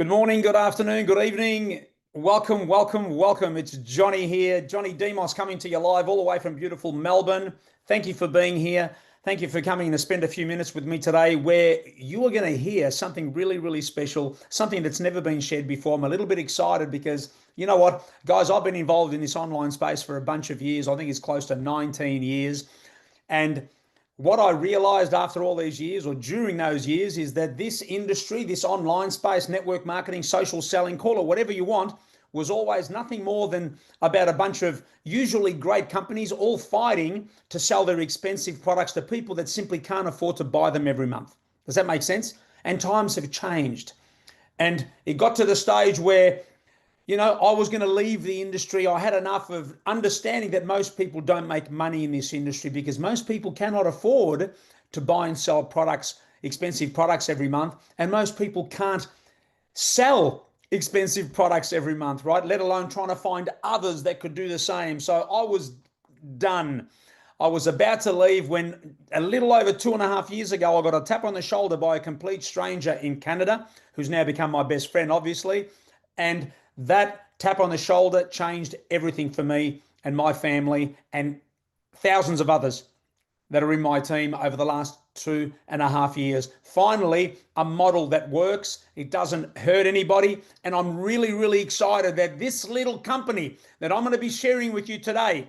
Good morning, good afternoon, good evening. Welcome, welcome, welcome. It's Johnny here. Johnny Demos coming to you live all the way from beautiful Melbourne. Thank you for being here. Thank you for coming to spend a few minutes with me today where you are going to hear something really, really special, something that's never been shared before. I'm a little bit excited because you know what, guys, I've been involved in this online space for a bunch of years. I think it's close to 19 years. And what I realized after all these years or during those years is that this industry, this online space, network marketing, social selling, call it whatever you want, was always nothing more than about a bunch of usually great companies all fighting to sell their expensive products to people that simply can't afford to buy them every month. Does that make sense? And times have changed. And it got to the stage where I was going to leave the industry. I had enough of understanding that most people don't make money in this industry because most people cannot afford to buy and sell products, expensive products every month. And most people can't sell expensive products every month, right? Let alone trying to find others that could do the same. So I was done. I was about to leave when a little over 2.5 years ago, I got a tap on the shoulder by a complete stranger in Canada, who's now become my best friend, obviously. And that tap on the shoulder changed everything for me and my family and thousands of others that are in my team over the last 2.5 years. Finally, a model that works. It doesn't hurt anybody. And I'm really, really excited that this little company that I'm going to be sharing with you today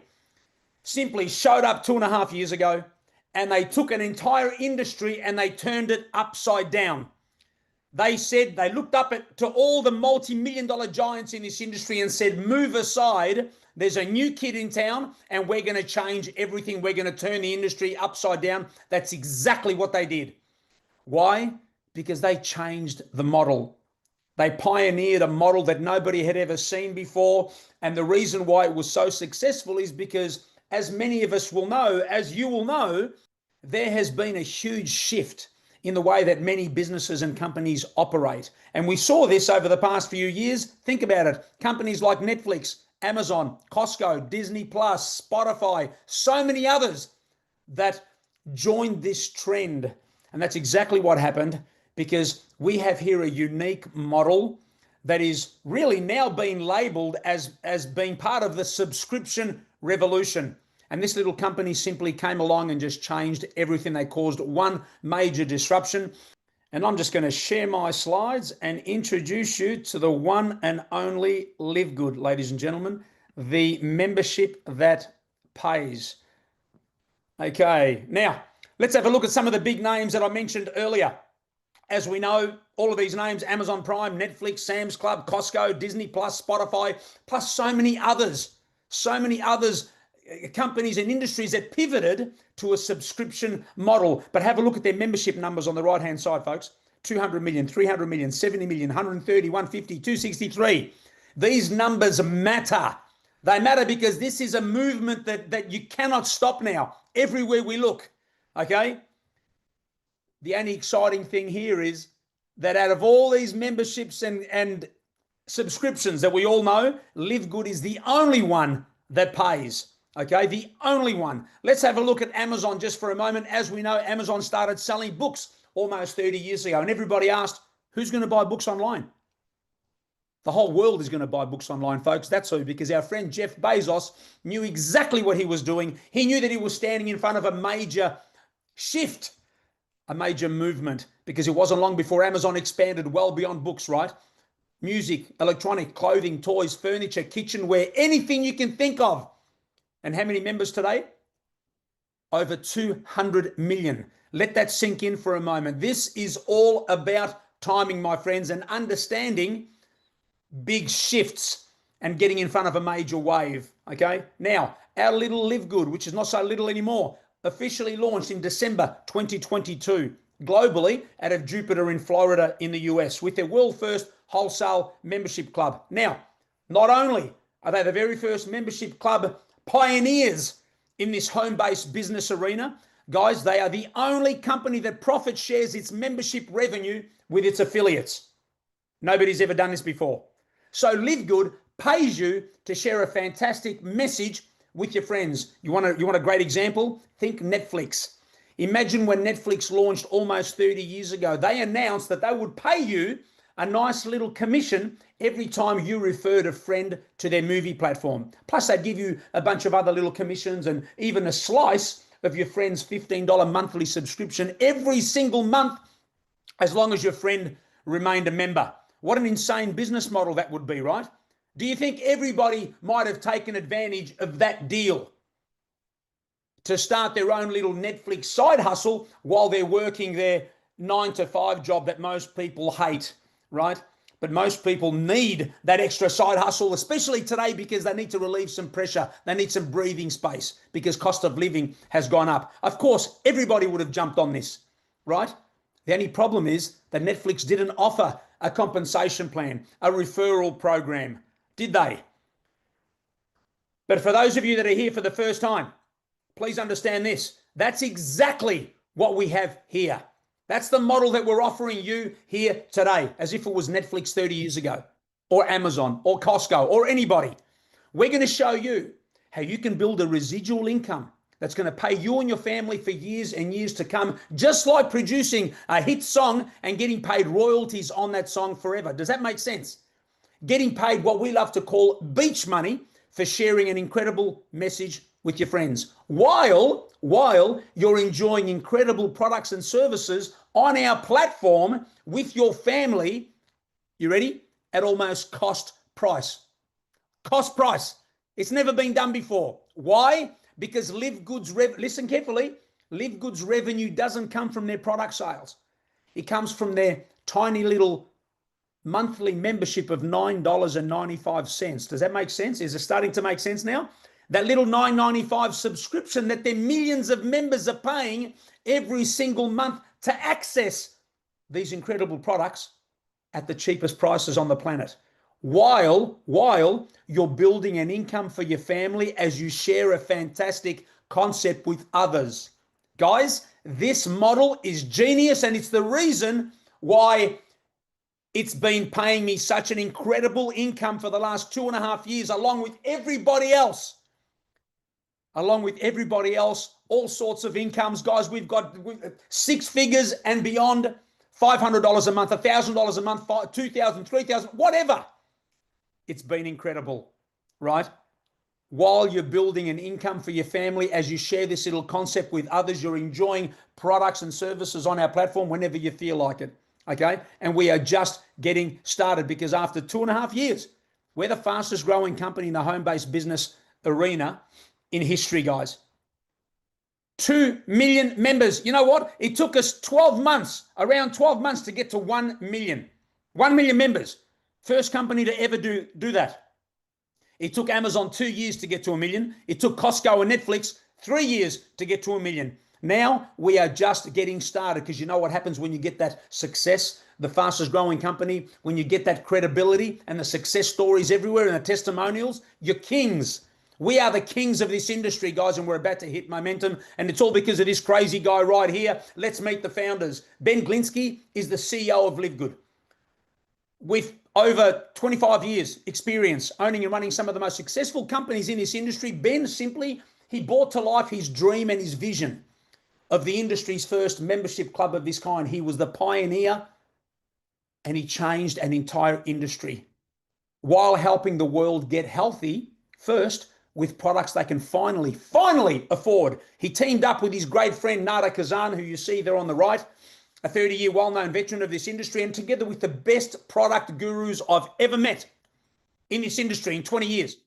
simply showed up 2.5 years ago, and they took an entire industry and they turned it upside down. They said, they looked up to all the multi-million-dollar giants in this industry and said, move aside. There's a new kid in town and we're going to change everything. We're going to turn the industry upside down. That's exactly what they did. Why? Because they changed the model. They pioneered a model that nobody had ever seen before. And the reason why it was so successful is because, as many of us will know, as you will know, there has been a huge shift in the way that many businesses and companies operate. And we saw this over the past few years. Think about it. Companies like Netflix, Amazon, Costco, Disney Plus, Spotify, so many others that joined this trend. And that's exactly what happened, because we have here a unique model that is really now being labeled as being part of the subscription revolution. And this little company simply came along and just changed everything. They caused one major disruption. And I'm just going to share my slides and introduce you to the one and only LiveGood, ladies and gentlemen, the membership that pays. Okay, now let's have a look at some of the big names that I mentioned earlier. As we know, all of these names: Amazon Prime, Netflix, Sam's Club, Costco, Disney Plus, Spotify, plus so many others, companies and industries that pivoted to a subscription model. But have a look at their membership numbers on the right hand side, folks. 200 million, 300 million, 70 million, 130, 150, 263. These numbers matter. They matter because this is a movement that you cannot stop now, everywhere we look. Okay, the only exciting thing here is that out of all these memberships and subscriptions that we all know, LiveGood is the only one that pays. Okay, the only one. Let's have a look at Amazon just for a moment. As we know, Amazon started selling books almost 30 years ago, and everybody asked, who's going to buy books online? The whole world is going to buy books online, folks. That's who, because our friend Jeff Bezos knew exactly what he was doing. He knew that he was standing in front of a major shift, a major movement, because it wasn't long before Amazon expanded well beyond books, right? Music, electronic, clothing, toys, furniture, kitchenware, anything you can think of. And how many members today? Over 200 million. Let that sink in for a moment. This is all about timing, my friends, and understanding big shifts and getting in front of a major wave. Okay, now our little LiveGood, which is not so little anymore, officially launched in December 2022 globally out of Jupiter in Florida in the US with their world first wholesale membership club. Now, not only are they the very first membership club pioneers in this home-based business arena, guys, they are the only company that profit shares its membership revenue with its affiliates. Nobody's ever done this before. So LiveGood pays you to share a fantastic message with your friends. You want a great example? Think Netflix. Imagine when Netflix launched almost 30 years ago, they announced that they would pay you a nice little commission every time you referred a friend to their movie platform. Plus, they'd give you a bunch of other little commissions and even a slice of your friend's $15 monthly subscription every single month, as long as your friend remained a member. What an insane business model that would be, right? Do you think everybody might have taken advantage of that deal to start their own little Netflix side hustle while they're working their 9-to-5 job that most people hate, right? But most people need that extra side hustle, especially today, because they need to relieve some pressure. They need some breathing space because cost of living has gone up. Of course, everybody would have jumped on this, right? The only problem is that Netflix didn't offer a compensation plan, a referral program, did they? But for those of you that are here for the first time, please understand this. That's exactly what we have here. That's the model that we're offering you here today, as if it was Netflix 30 years ago, or Amazon, or Costco, or anybody. We're going to show you how you can build a residual income that's going to pay you and your family for years and years to come, just like producing a hit song and getting paid royalties on that song forever. Does that make sense? Getting paid what we love to call beach money for sharing an incredible message with your friends, while you're enjoying incredible products and services on our platform with your family. You ready? At almost cost price. Cost price. It's never been done before. Why? Because LiveGood's listen carefully. LiveGood's revenue doesn't come from their product sales. It comes from their tiny little monthly membership of $9.95. Does that make sense? Is it starting to make sense now? That little $9.95 subscription that their millions of members are paying every single month to access these incredible products at the cheapest prices on the planet, while you're building an income for your family as you share a fantastic concept with others. Guys, this model is genius, and it's the reason why it's been paying me such an incredible income for the last 2.5 years, along with everybody else. All sorts of incomes. Guys, we've got 6 figures and beyond, $500 a month, $1,000 a month, $2,000, $3,000, whatever. It's been incredible, right? While you're building an income for your family, as you share this little concept with others, you're enjoying products and services on our platform whenever you feel like it. Okay, and we are just getting started, because after 2.5 years, we're the fastest growing company in the home-based business arena in history, guys. 2 million members. You know what? It took us 12 months, around 12 months, to get to 1 million. 1 million members. First company to ever do that. It took Amazon 2 years to get to 1 million. It took Costco and Netflix 3 years to get to 1 million. Now we are just getting started, because you know what happens when you get that success, the fastest growing company, when you get that credibility and the success stories everywhere and the testimonials, you're kings. We are the kings of this industry, guys, and we're about to hit momentum, and it's all because of this crazy guy right here. Let's meet the founders. Ben Glinsky is the CEO of LiveGood. With over 25 years experience owning and running some of the most successful companies in this industry, Ben he brought to life his dream and his vision of the industry's first membership club of this kind. He was the pioneer, and he changed an entire industry while helping the world get healthy first with products they can finally afford. He teamed up with his great friend Nada Kazan, who you see there on the right, a 30-year well-known veteran of this industry, and together with the best product gurus I've ever met in this industry in 20 years,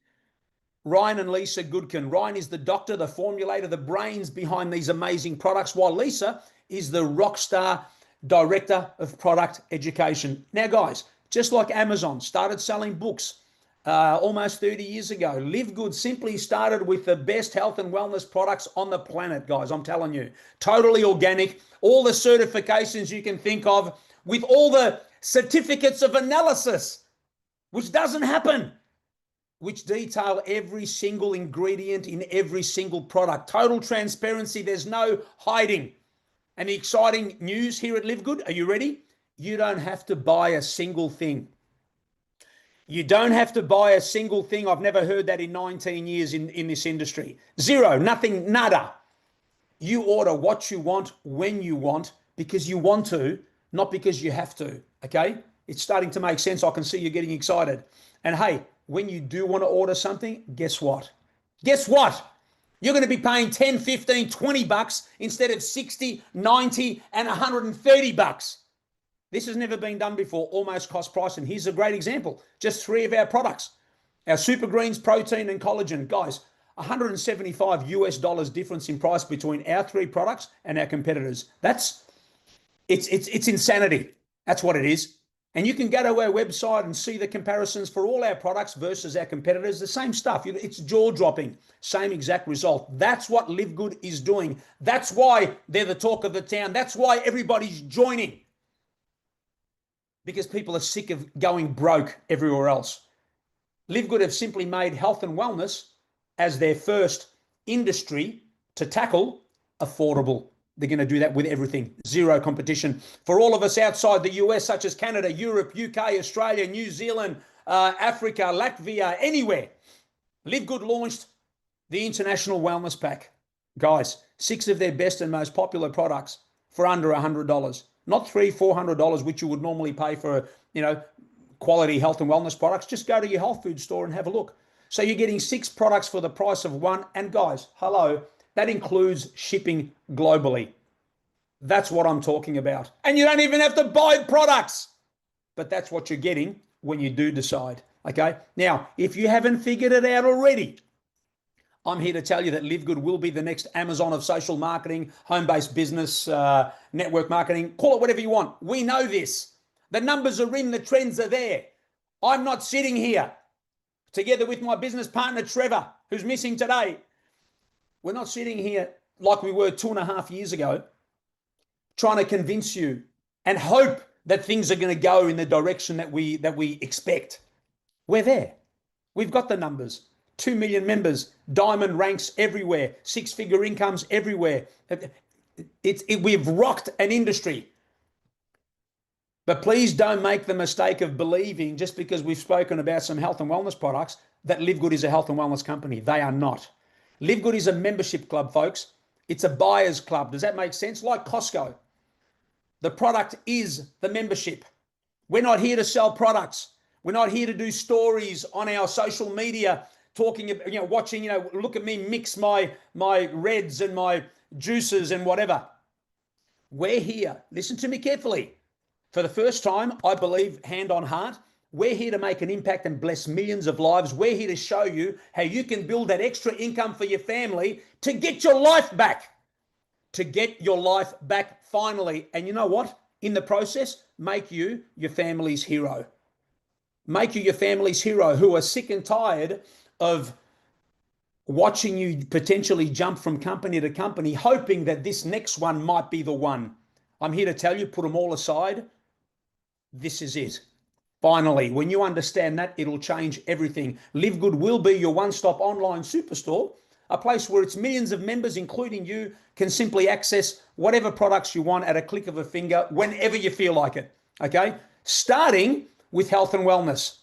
Ryan and Lisa Goodkin. Ryan is the doctor, the formulator, the brains behind these amazing products, while Lisa is the rock star director of product education. Now, guys, just like Amazon started selling books almost 30 years ago, LiveGood simply started with the best health and wellness products on the planet, guys. I'm telling you, totally organic, all the certifications you can think of, with all the certificates of analysis, which doesn't happen, which detail every single ingredient in every single product. Total transparency. There's no hiding. And the exciting news here at LiveGood, are you ready? You don't have to buy a single thing. You don't have to buy a single thing. I've never heard that in 19 years in this industry. Zero, nothing, nada. You order what you want when you want, because you want to, not because you have to, okay? It's starting to make sense. I can see you getting excited. And hey, when you do want to order something, guess what? Guess what? You're going to be paying 10, 15, 20 bucks instead of 60, 90, and 130 bucks. This has never been done before, almost cost price. And here's a great example. Just 3 of our products. Our super greens, protein, and collagen. Guys, $175 difference in price between our 3 products and our competitors. It's insanity. That's what it is. And you can go to our website and see the comparisons for all our products versus our competitors. The same stuff. It's jaw-dropping. Same exact result. That's what LiveGood is doing. That's why they're the talk of the town. That's why everybody's joining. Because people are sick of going broke everywhere else. LiveGood have simply made health and wellness as their first industry to tackle affordable. They're going to do that with everything. Zero competition. For all of us outside the US, such as Canada, Europe, UK, Australia, New Zealand, Africa, Latvia, anywhere, LiveGood launched the International Wellness Pack. Guys, 6 of their best and most popular products for under $100. Not $300, $400, which you would normally pay for, quality health and wellness products. Just go to your health food store and have a look. So you're getting 6 products for the price of 1. And guys, hello, that includes shipping globally. That's what I'm talking about. And you don't even have to buy products. But that's what you're getting when you do decide. Okay? Now, if you haven't figured it out already, I'm here to tell you that LiveGood will be the next Amazon of social marketing, home-based business, network marketing, call it whatever you want. We know this. The numbers are in, the trends are there. I'm not sitting here together with my business partner, Trevor, who's missing today. We're not sitting here like we were 2.5 years ago, trying to convince you and hope that things are going to go in the direction that we expect. We're there. We've got the numbers. 2 million members, diamond ranks everywhere, 6-figure incomes everywhere. We've rocked an industry. But please don't make the mistake of believing just because we've spoken about some health and wellness products that LiveGood is a health and wellness company. They are not. LiveGood is a membership club, folks. It's a buyer's club. Does that make sense? Like Costco. The product is the membership. We're not here to sell products. We're not here to do stories on our social media talking, watching, look at me mix my reds and my juices and whatever. We're here. Listen to me carefully. For the first time, I believe, hand on heart, we're here to make an impact and bless millions of lives. We're here to show you how you can build that extra income for your family to get your life back. To get your life back finally. And you know what? In the process, make you your family's hero. Make you your family's hero who are sick and tired of watching you potentially jump from company to company, hoping that this next one might be the one. I'm here to tell you, put them all aside. This is it. Finally, when you understand that, it'll change everything. LiveGood will be your one-stop online superstore, a place where it's millions of members, including you, can simply access whatever products you want at a click of a finger whenever you feel like it. Okay? Starting with health and wellness.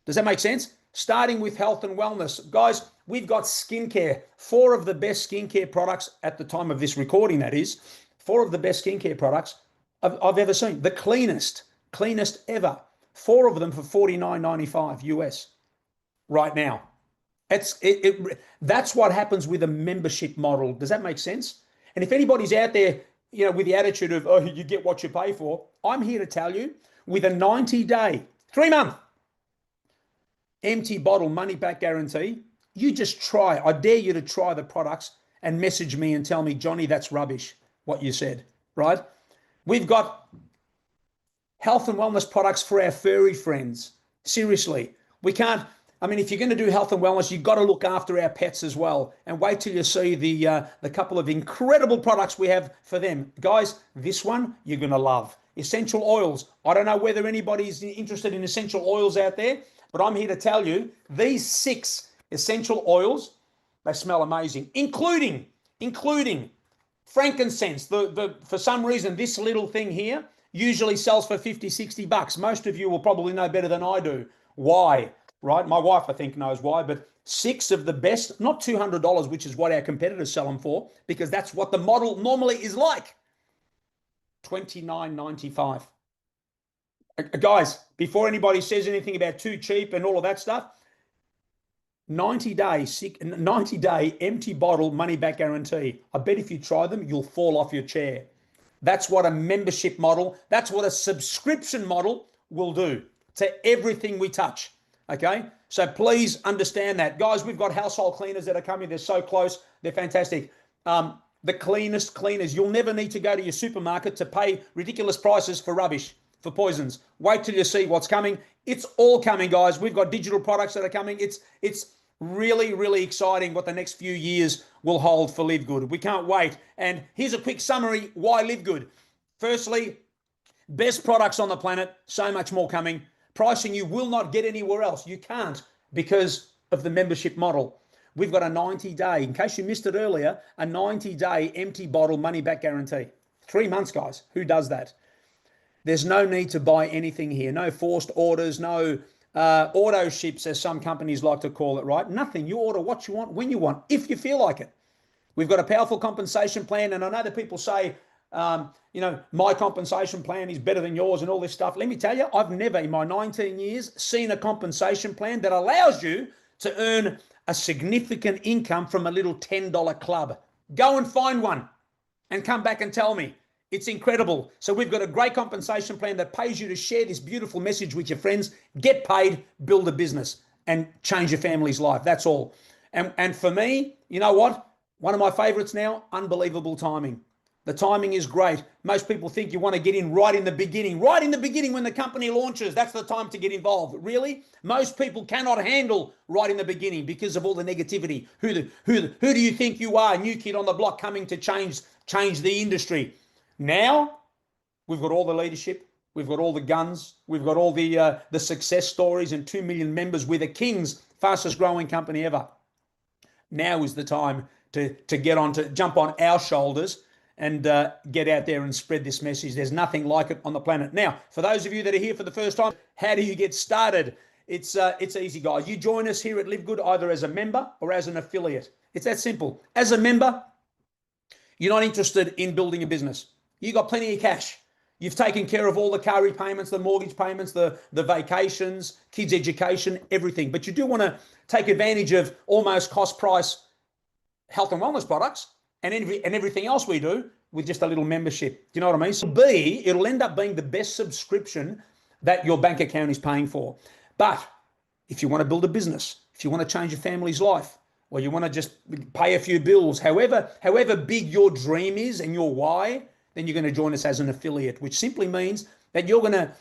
Does that make sense? Starting with health and wellness. Guys, we've got skincare. 4 of the best skincare products at the time of this recording, that is. 4 of the best skincare products I've ever seen. The cleanest ever. 4 of them for $49.95 US right now. That's what happens with a membership model. Does that make sense? And if anybody's out there, with the attitude of, oh, you get what you pay for, I'm here to tell you, with a 90-day, 3-month, empty bottle money back guarantee, you just try. I dare you to try the products and message me and tell me, Johnny, that's rubbish, what you said, right? We've got health and wellness products for our furry friends. Seriously, we can't. If you're going to do health and wellness, you've got to look after our pets as well. And wait till you see the couple of incredible products we have for them. Guys, this one you're going to love. Essential oils. I don't know whether anybody's interested in essential oils out there, but I'm here to tell you, these 6 essential oils, they smell amazing, including frankincense. For some reason, this little thing here usually sells for 50, 60 bucks. Most of you will probably know better than I do. Why? Right? My wife, I think, knows why, but 6 of the best, not $200, which is what our competitors sell them for, because that's what the model normally is like. $29.95. Guys, before anybody says anything about too cheap and all of that stuff, 90-day empty bottle money back guarantee. I bet if you try them, you'll fall off your chair. That's what a membership model, that's what a subscription model will do to everything we touch. Okay, so please understand that. Guys, we've got household cleaners that are coming. They're so close. They're fantastic. The cleanest cleaners. You'll never need to go to your supermarket to pay ridiculous prices for rubbish, for poisons. Wait till you see what's coming. It's all coming, guys. We've got digital products that are coming. It's really, really exciting what the next few years will hold for LiveGood. We can't wait. And here's a quick summary. Why LiveGood? Firstly, best products on the planet. So much more coming. Pricing you will not get anywhere else. You can't because of the membership model. We've got a 90-day, in case you missed it earlier, a 90-day empty bottle money back guarantee. 3 months, guys. Who does that? There's no need to buy anything here. No forced orders, no auto ships, as some companies like to call it, right? Nothing. You order what you want, when you want, if you feel like it. We've got a powerful compensation plan, and I know that people say, my compensation plan is better than yours and all this stuff. Let me tell you, I've never in my 19 years seen a compensation plan that allows you to earn a significant income from a little $10 club. Go and find one and come back and tell me. It's incredible. So we've got a great compensation plan that pays you to share this beautiful message with your friends, get paid, build a business, and change your family's life. That's all. And for me, you know what? One of my favorites now, unbelievable timing. The timing is great. Most people think you want to get in right in the beginning when the company launches. That's the time to get involved. Really? Most people cannot handle right in the beginning because of all the negativity. Who do you think you are? New kid on the block coming to change the industry. Now, we've got all the leadership. We've got all the guns. We've got all the success stories and 2 million members. We're the King's fastest growing company ever. Now is the time to jump on our shoulders and get out there and spread this message. There's nothing like it on the planet. Now, for those of you that are here for the first time, how do you get started? It's easy, guys. You join us here at LiveGood either as a member or as an affiliate. It's that simple. As a member, you're not interested in building a business. You got plenty of cash. You've taken care of all the car repayments, the mortgage payments, the vacations, kids' education, everything. But you do want to take advantage of almost cost price health and wellness products and everything else we do with just a little membership. Do you know what I mean? So it'll end up being the best subscription that your bank account is paying for. But if you want to build a business, if you want to change your family's life, or you want to just pay a few bills, however big your dream is and your why, then you're going to join us as an affiliate, which simply means that you're going to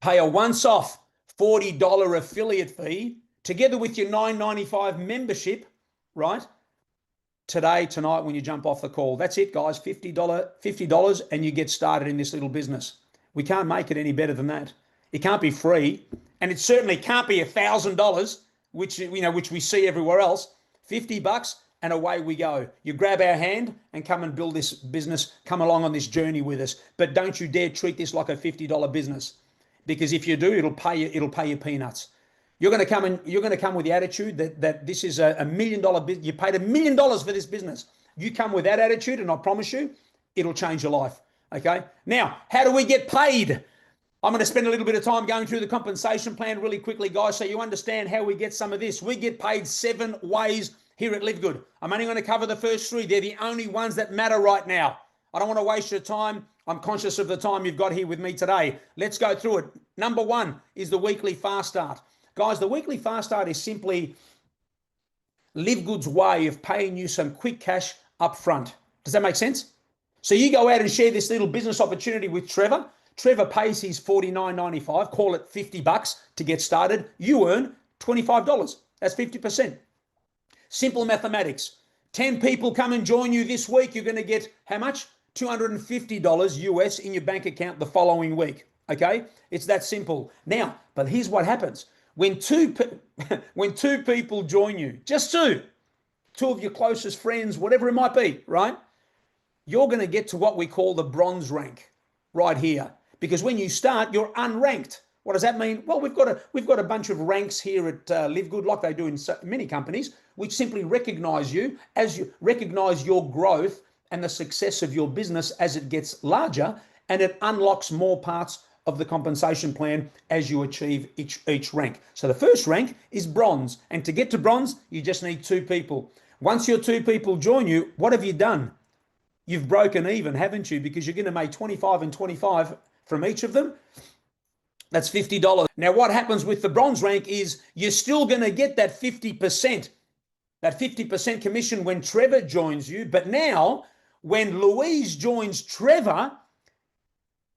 pay a once-off $40 affiliate fee together with your $9.95 membership, right? Tonight, when you jump off the call. That's it, guys. $50, and you get started in this little business. We can't make it any better than that. It can't be free, and it certainly can't be $1,000, which we see everywhere else. $50, and away we go. You grab our hand and come and build this business. Come along on this journey with us. But don't you dare treat this like a $50 business, because if you do, it'll pay you peanuts. You're going to come with the attitude that this is a $1 million business. You paid $1 million for this business. You come with that attitude, and I promise you, it'll change your life. Okay. Now, how do we get paid? I'm going to spend a little bit of time going through the compensation plan really quickly, guys, so you understand how we get some of this. We get paid 7 ways here at LiveGood. I'm only going to cover the first 3. They're the only ones that matter right now. I don't want to waste your time. I'm conscious of the time you've got here with me today. Let's go through it. Number 1 is the weekly fast start. Guys, the weekly fast start is simply LiveGood's way of paying you some quick cash up front. Does that make sense? So you go out and share this little business opportunity with Trevor. Trevor pays his $49.95, call it $50 to get started. You earn $25. That's 50%. Simple mathematics. 10 people come and join you this week. You're going to get how much? $250 US in your bank account the following week. Okay? It's that simple. Now, but here's what happens. When two people join you, just two of your closest friends, whatever it might be, right? You're going to get to what we call the bronze rank right here. Because when you start, you're unranked. What does that mean? Well, we've got a bunch of ranks here at LiveGood, like they do in many companies, which simply recognize you as you recognize your growth and the success of your business as it gets larger, and it unlocks more parts of the compensation plan as you achieve each rank. So the first rank is bronze. And to get to bronze, you just need 2 people. Once your 2 people join you, what have you done? You've broken even, haven't you? Because you're going to make 25 and 25 from each of them. That's $50. Now, what happens with the bronze rank is you're still going to get that 50%, commission when Trevor joins you. But now, when Louise joins Trevor,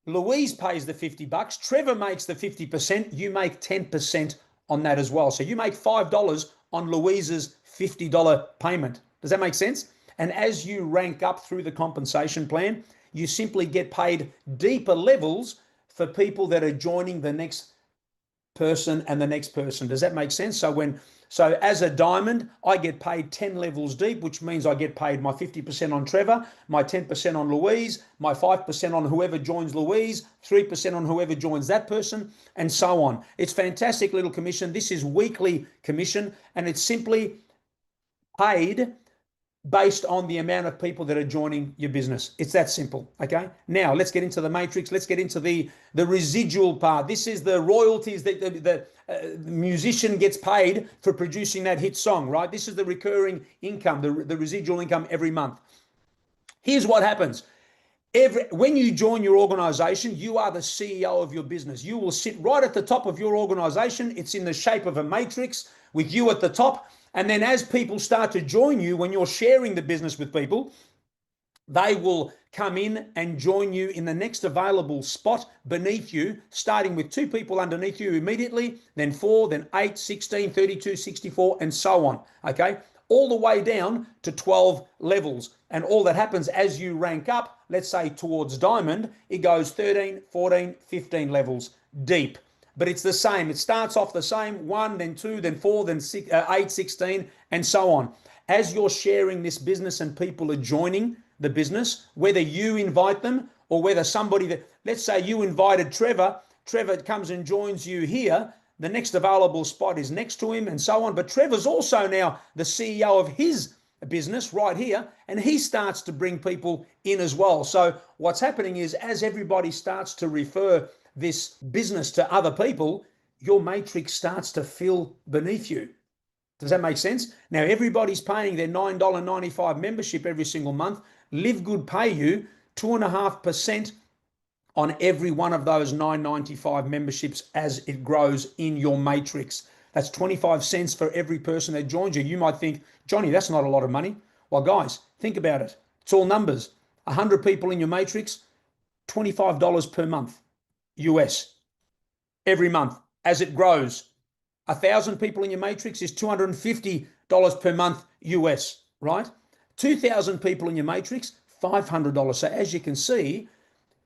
Louise pays the $50. Trevor makes the 50%. You make 10% on that as well. So you make $5 on Louise's $50 payment. Does that make sense? And as you rank up through the compensation plan, you simply get paid deeper levels for people that are joining the next person and the next person. Does that make sense? So as a diamond, I get paid 10 levels deep, which means I get paid my 50% on Trevor, my 10% on Louise, my 5% on whoever joins Louise, 3% on whoever joins that person, and so on. It's fantastic little commission. This is weekly commission, and it's simply paid based on the amount of people that are joining your business. It's that simple, okay? Now, let's get into the matrix. Let's get into the residual part. This is the royalties that the musician gets paid for producing that hit song, right? This is the recurring income, the residual income every month. Here's what happens. When you join your organization, you are the CEO of your business. You will sit right at the top of your organization. It's in the shape of a matrix with you at the top. And then as people start to join you, when you're sharing the business with people, they will come in and join you in the next available spot beneath you, starting with 2 people underneath you immediately, then 4, then 8, 16, 32, 64, and so on, okay? All the way down to 12 levels. And all that happens as you rank up, let's say towards diamond, it goes 13, 14, 15 levels deep. But it's the same. It starts off the same, 1, then 2, then 4, then 6, 8, 16, and so on. As you're sharing this business and people are joining the business, whether you invite them or whether somebody that, let's say you invited Trevor comes and joins you here, the next available spot is next to him and so on. But Trevor's also now the CEO of his business right here, and he starts to bring people in as well. So what's happening is as everybody starts to refer this business to other people, your matrix starts to fill beneath you. Does that make sense? Now, everybody's paying their $9.95 membership every single month. LiveGood pay you 2.5% on every one of those $9.95 memberships as it grows in your matrix. That's 25 cents for every person that joins you. You might think, Johnny, that's not a lot of money. Well, guys, think about it. It's all numbers. 100 people in your matrix, $25 per month. US every month as it grows. 1,000 people in your matrix is $250 per month US, right? 2,000 people in your matrix, $500. So as you can see,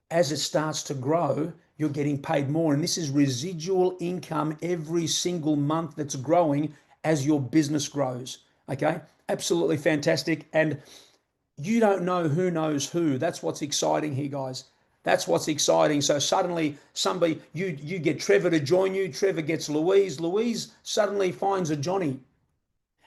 as it starts to grow, you're getting paid more. And this is residual income every single month that's growing as your business grows, okay? Absolutely fantastic. And you don't know who knows who. That's what's exciting here, guys. That's what's exciting. So suddenly somebody, you get Trevor to join you. Trevor gets Louise. Louise suddenly finds a Johnny.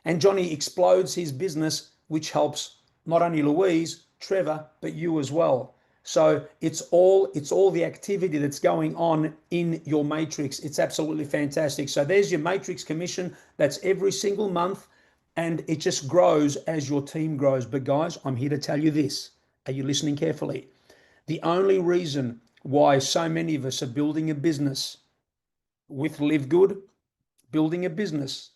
And Johnny explodes his business, which helps not only Louise, Trevor, but you as well. So it's all the activity that's going on in your matrix. It's absolutely fantastic. So there's your matrix commission. That's every single month. And it just grows as your team grows. But guys, I'm here to tell you this. Are you listening carefully? The only reason why so many of us are building a business with LiveGood, building a business,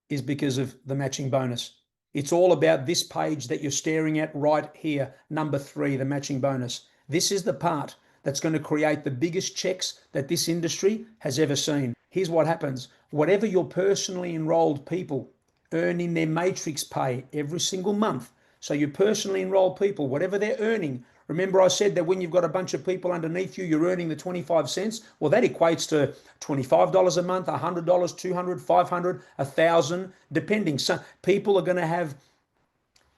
is because of the matching bonus. It's all about this page that you're staring at right here, number 3, the matching bonus. This is the part that's going to create the biggest checks that this industry has ever seen. Here's what happens. Whatever your personally enrolled people earn in their matrix pay every single month, so your personally enrolled people, whatever they're earning, remember I said that when you've got a bunch of people underneath you, you're earning the 25 cents. Well, that equates to $25 a month, $100, $200, $500, $1,000, depending. So people are going to have,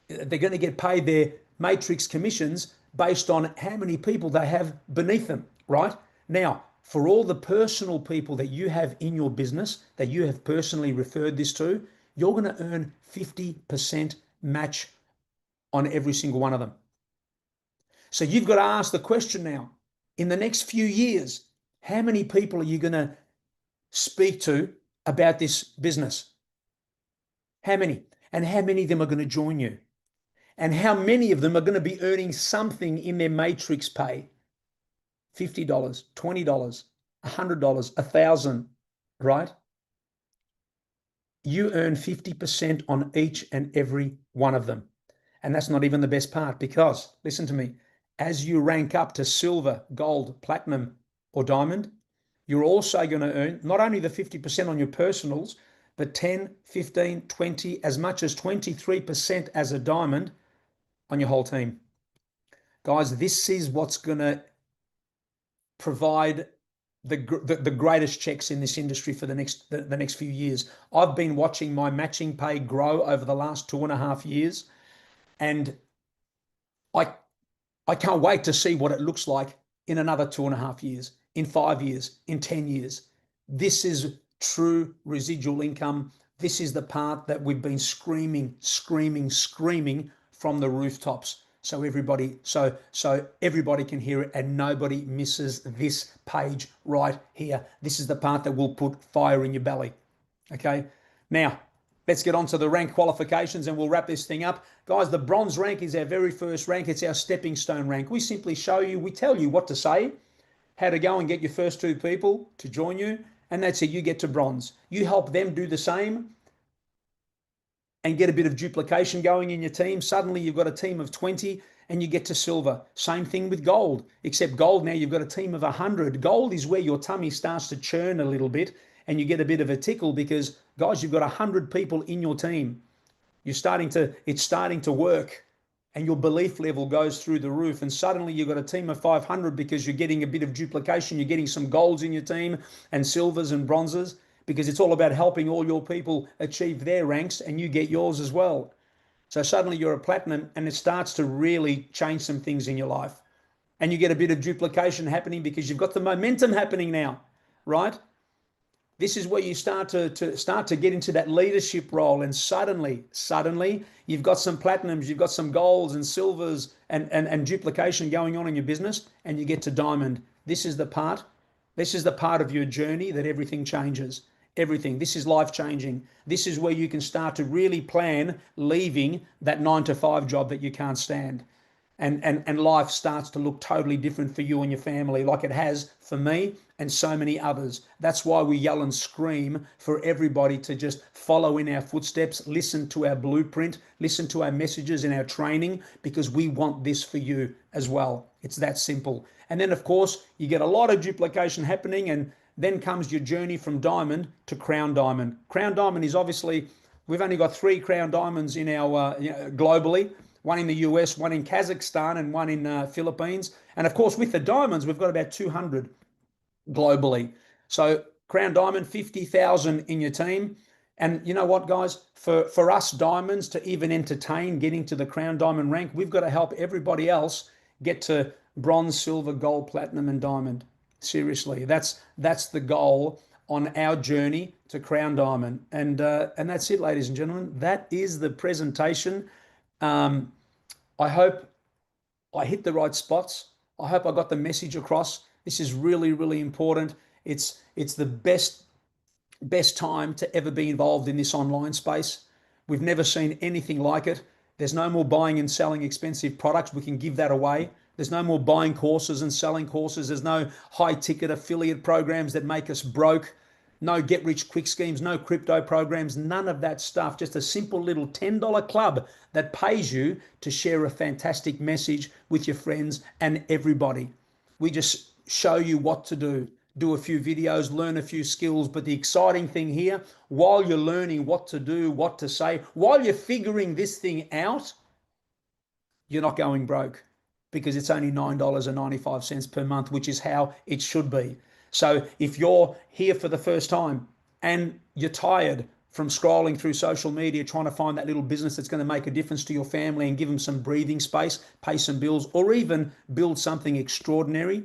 they're going to get paid their matrix commissions based on how many people they have beneath them, right? Now, for all the personal people that you have in your business, that you have personally referred this to, you're going to earn 50% match on every single one of them. So you've got to ask the question now, in the next few years, How many people are you going to speak to about this business? How many? And how many of them are going to join you? And how many of them are going to be earning something in their matrix pay? $50, $20, $100, $1,000, right? You earn 50% on each and every one of them. And that's not even the best part, because, listen to me, as you rank up to silver, gold, platinum, or diamond, you're also going to earn not only the 50% on your personals, but 10, 15, 20, as much as 23% as a diamond on your whole team. Guys, this is what's going to provide the greatest checks in this industry for the next few years. I've been watching my matching pay grow over the last 2.5 years, and I can't wait to see what it looks like in another 2.5 years, in 5 years, in 10 years. This is true residual income. This is the part that we've been screaming from the rooftops. So everybody can hear it and nobody misses this page right here. This is the part that will put fire in your belly. Okay. Now, let's get on to the rank qualifications and we'll wrap this thing up. Guys, the bronze rank is our very first rank. It's our stepping stone rank. We simply show you, we tell you what to say, how to go and get your first 2 people to join you, and that's it. You get to bronze. You help them do the same and get a bit of duplication going in your team. Suddenly you've got a team of 20 and you get to silver. Same thing with gold, except gold now you've got a team of 100. Gold is where your tummy starts to churn a little bit and you get a bit of a tickle because, guys, you've got 100 people in your team. It's starting to work and your belief level goes through the roof, and suddenly you've got a team of 500 because you're getting a bit of duplication. You're getting some golds in your team and silvers and bronzes, because it's all about helping all your people achieve their ranks and you get yours as well. So suddenly you're a platinum and it starts to really change some things in your life. And you get a bit of duplication happening because you've got the momentum happening now, right? This is where you start to get into that leadership role, and suddenly you've got some platinums, you've got some golds and silvers and duplication going on in your business, and you get to diamond. This is the part of your journey that everything changes. Everything. This is life-changing. This is where you can start to really plan leaving that 9-to-5 job that you can't stand. And life starts to look totally different for you and your family, like it has for me and so many others. That's why we yell and scream for everybody to just follow in our footsteps, listen to our blueprint, listen to our messages in our training, because we want this for you as well. It's that simple. And then, of course, you get a lot of duplication happening, and then comes your journey from diamond to crown diamond. Crown diamond is obviously, we've only got 3 crown diamonds in our globally. One in the US, one in Kazakhstan, and one in Philippines. And of course, with the diamonds, we've got about 200 globally. So crown diamond, 50,000 in your team. And you know what, guys? For us diamonds to even entertain getting to the crown diamond rank, we've got to help everybody else get to bronze, silver, gold, platinum, and diamond. Seriously, that's the goal on our journey to crown diamond. And that's it, ladies and gentlemen. That is the presentation. I hope I hit the right spots. I hope I got the message across. This is really, really important. It's the best time to ever be involved in this online space. We've never seen anything like it. There's no more buying and selling expensive products. We can give that away. There's no more buying courses and selling courses. There's no high-ticket affiliate programs that make us broke. No get-rich-quick schemes, no crypto programs, none of that stuff. Just a simple little $10 club that pays you to share a fantastic message with your friends and everybody. We just show you what to do a few videos, learn a few skills. But the exciting thing here, while you're learning what to do, what to say, while you're figuring this thing out, you're not going broke, because it's only $9.95 per month, which is how it should be. So if you're here for the first time and you're tired from scrolling through social media, trying to find that little business that's going to make a difference to your family and give them some breathing space, pay some bills, or even build something extraordinary,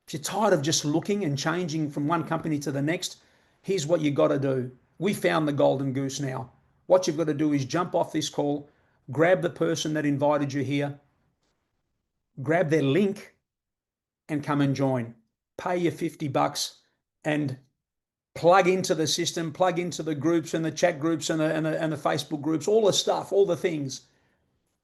if you're tired of just looking and changing from one company to the next, here's what you got to do. We found the golden goose now. What you've got to do is jump off this call, grab the person that invited you here, grab their link, and come and join. pay your $50 and plug into the system, plug into the groups and the chat groups and the Facebook groups, all the stuff, all the things.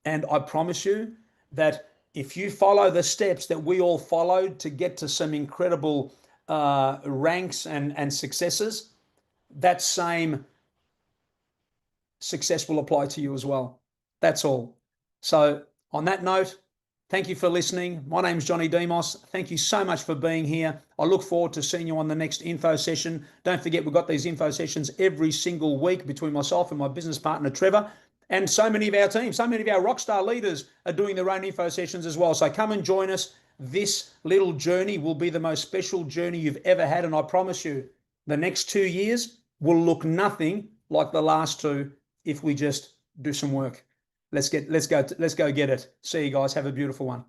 And I promise you that if you follow the steps that we all followed to get to some incredible ranks and successes, that same success will apply to you as well. That's all. So on that note, thank you for listening. My name's Johnny Demos. Thank you so much for being here. I look forward to seeing you on the next info session. Don't forget, we've got these info sessions every single week between myself and my business partner, Trevor. And so many of our team, so many of our rockstar leaders are doing their own info sessions as well. So come and join us. This little journey will be the most special journey you've ever had. And I promise you, the next 2 years will look nothing like the last two if we just do some work. Let's go get it. See you guys. Have a beautiful one.